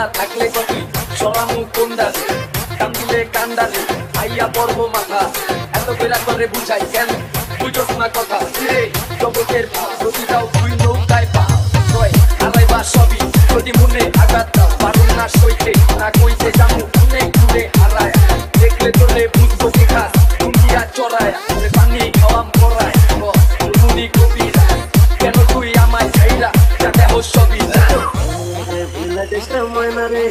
খোলা থাকলে কবি সরামু কোন্ডারে কান্দিলে কান্ডারে আইয়া পর্ব মাথা এত বেলা করে বুঝাই কেন বুঝোস না কথা জগতের প্রতিটাও দুই নৌকায় পা ছয় হারাইবা সবই যদি মনে আঘাত দাও পারো না সইতে না কইতে জামু অনেক দূরে হারায় দেখলে তোলে বুঝবো কি খাস দুনিয়া চড়ায় পানি খাওয়াম করায় মুনি কবি কেন তুই আমায় ছাইরা যাতে হো সবই ময়না রে